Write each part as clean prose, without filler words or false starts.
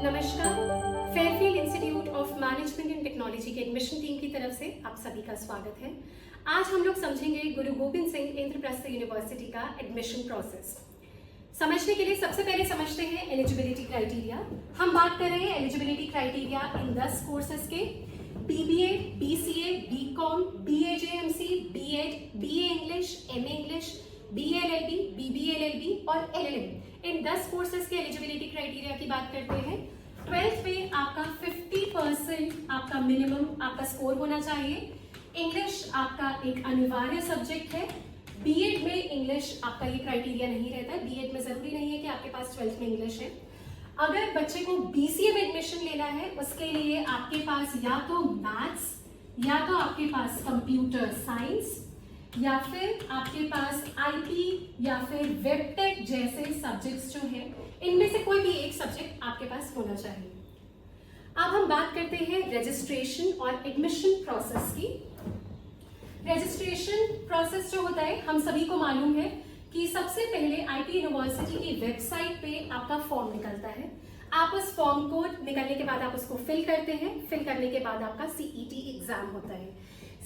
नमस्कार, Fairfield institute of management and technology के admission team की तरफ से आप सभी का स्वागत है। आज हम लोग समझेंगे गुरु गोविंद सिंह इंद्रप्रस्थ यूनिवर्सिटी का एडमिशन प्रोसेस। समझने के लिए सबसे पहले समझते हैं एलिजिबिलिटी क्राइटेरिया। हम बात कर रहे हैं एलिजिबिलिटी क्राइटेरिया इन 10 कोर्सेज के BBA, BCA, BCom, BAJMC, B.Ed, BA English, MA English, BLLB, BBLLB और LLM। इन 10 कोर्सेज के एलिजिबिलिटी क्राइटेरिया की बात करते हैं। 12th में आपका 50% आपका मिनिमम आपका स्कोर होना चाहिए। इंग्लिश आपका एक अनिवार्य सब्जेक्ट है। B.Ed में इंग्लिश आपका ये क्राइटेरिया नहीं रहता है। B.Ed में जरूरी नहीं है कि आपके पास 12th में इंग्लिश है। अगर बच्चे को BCA में एडमिशन लेना है उसके लिए आपके पास या तो मैथ्स या तो आपके पास कंप्यूटर साइंस या फिर आपके पास IP या फिर वेबटेक जैसे सब्जेक्ट्स जो हैं इनमें से कोई भी एक सब्जेक्ट आपके पास होना चाहिए। अब हम बात करते हैं रजिस्ट्रेशन और एडमिशन प्रोसेस की। रजिस्ट्रेशन प्रोसेस जो होता है हम सभी को मालूम है कि सबसे पहले IP यूनिवर्सिटी की वेबसाइट पे आपका फॉर्म निकलता है। आप उस फॉर्म को निकलने के बाद आप उसको फिल करते हैं। फिल करने के बाद आपका CET एग्जाम होता है।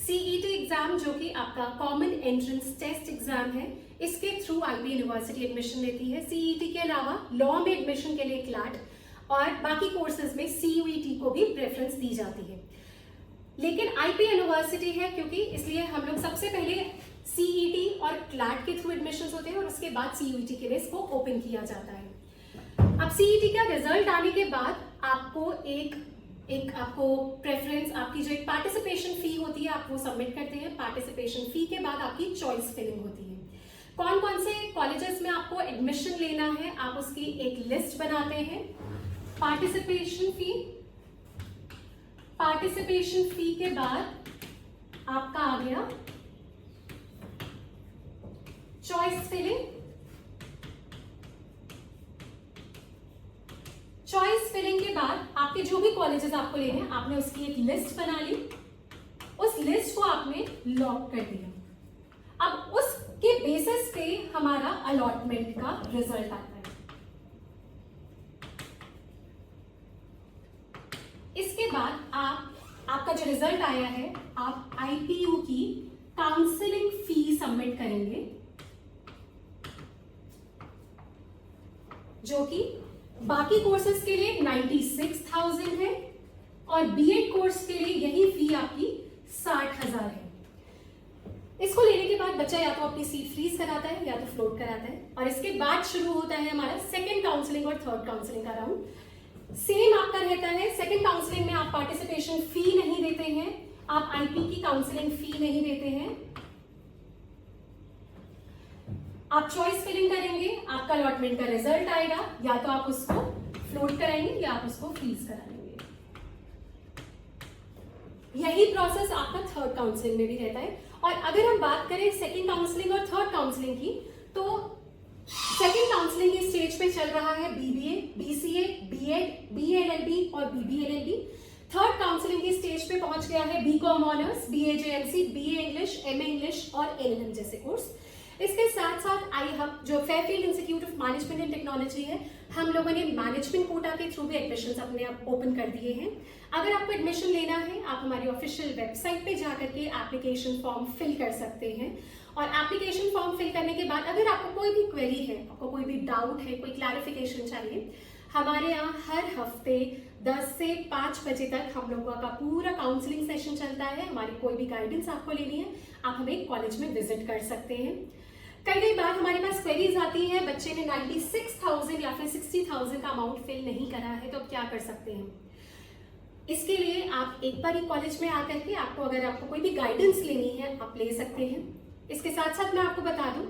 CET एग्जाम जो कि आपका कॉमन एंट्रेंस टेस्ट एग्जाम है, इसके थ्रू IP यूनिवर्सिटी एडमिशन लेती है। CET के अलावा लॉ में एडमिशन के लिए क्लैट और बाकी कोर्सेज में CUET को भी प्रेफरेंस दी जाती है। लेकिन IP यूनिवर्सिटी है क्योंकि इसलिए हम लोग सबसे पहले CET और क्लैट के थ्रू एडमिशन होते हैं और उसके बाद CUET के लिए इसको ओपन किया जाता है। अब CET का रिजल्ट आने के बाद आपको एक आपको प्रेफरेंस, आपकी जो एक पार्टिसिपेशन फी होती है आप वो सबमिट करते हैं। पार्टिसिपेशन फी के बाद आपकी चॉइस फिलिंग होती है। कौन कौन से कॉलेजेस में आपको एडमिशन लेना है आप उसकी एक लिस्ट बनाते हैं। पार्टिसिपेशन फी के बाद आपका आ गया चॉइस फिलिंग। चॉइस फिलिंग के बाद आपके जो भी कॉलेजेस आपको लेने हैं आपने उसकी एक लिस्ट बना ली। उस लिस्ट को आपने लॉक कर दिया। अब उसके बेसिस पे हमारा अलॉटमेंट का रिजल्ट आता है। इसके बाद आपका जो रिजल्ट आया है आप IPU की काउंसलिंग फी सबमिट करेंगे जो कि बाकी कोर्सेज के लिए 96,000 है और B.Ed कोर्स के लिए यही फी आपकी 60,000 है। इसको लेने के बाद बच्चा या तो अपनी सीट फ्रीज कराता है या तो फ्लोट कराता है और इसके बाद शुरू होता है हमारा सेकंड काउंसलिंग और थर्ड काउंसलिंग का राउंड। सेम आपका रहता है। सेकंड काउंसलिंग में आप पार्टिसिपेशन फी नहीं देते हैं, आप IP की काउंसलिंग फी नहीं देते हैं। आप चॉइस फिलिंग करेंगे, आपका अलॉटमेंट का रिजल्ट आएगा, या तो आप उसको फ्लोट कराएंगे या आप उसको फ्रीज कराएंगे। यही प्रोसेस आपका थर्ड काउंसलिंग में भी रहता है। और अगर हम बात करें सेकंड काउंसलिंग और थर्ड काउंसलिंग की, तो सेकंड काउंसलिंग की स्टेज पे चल रहा है BBA, BCA, B.Ed, BLLB और BBLLB। थर्ड काउंसलिंग की स्टेज पे पहुंच गया है BCom honours, BAJMC, BA English, MA English और LLM जैसे कोर्स। इसके साथ साथ iHub जो Fairfield institute of management and technology है, हम लोगों ने मैनेजमेंट कोटा के थ्रू भी एडमिशन अपने आप ओपन कर दिए हैं। अगर आपको एडमिशन लेना है आप हमारी ऑफिशियल वेबसाइट पे जाकर के एप्लीकेशन फॉर्म फिल कर सकते हैं। और एप्लीकेशन फॉर्म फिल करने के बाद अगर आपको कोई भी क्वेरी है, आपको कोई भी डाउट है, कोई क्लैरिफिकेशन चाहिए, हमारे यहाँ हर हफ्ते 10 से 5 बजे तक हम लोगों का पूरा काउंसलिंग सेशन चलता है। हमारी कोई भी गाइडेंस आपको लेनी है आप हमें कॉलेज में विजिट कर सकते हैं। कई बार हमारे पास क्वेरीज आती है, बच्चे ने 96,000 या फिर 60,000 का अमाउंट फिल नहीं करा है तो अब क्या कर सकते हैं। इसके लिए आप एक बार ही कॉलेज में आकर के अगर आपको कोई भी गाइडेंस लेनी है आप ले सकते हैं। इसके साथ साथ मैं आपको बता दूं,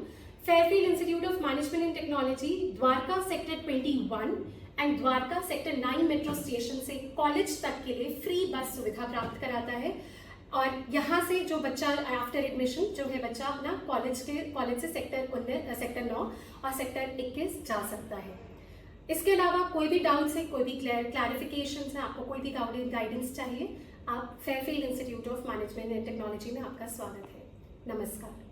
Fairfield institute of management and technology Dwarka sector 21 and Dwarka sector 9 metro station से कॉलेज तक के लिए फ्री बस सुविधा प्राप्त कराता है। और यहाँ से जो बच्चा आफ्टर एडमिशन जो है बच्चा अपना कॉलेज से सेक्टर 9 और सेक्टर 21 जा सकता है। इसके अलावा कोई भी डाउट्स है, कोई भी क्लैरिफिकेशन है, आपको कोई भी गाइडेंस चाहिए, आप Fairfield institute of management and technology में आपका स्वागत है। नमस्कार।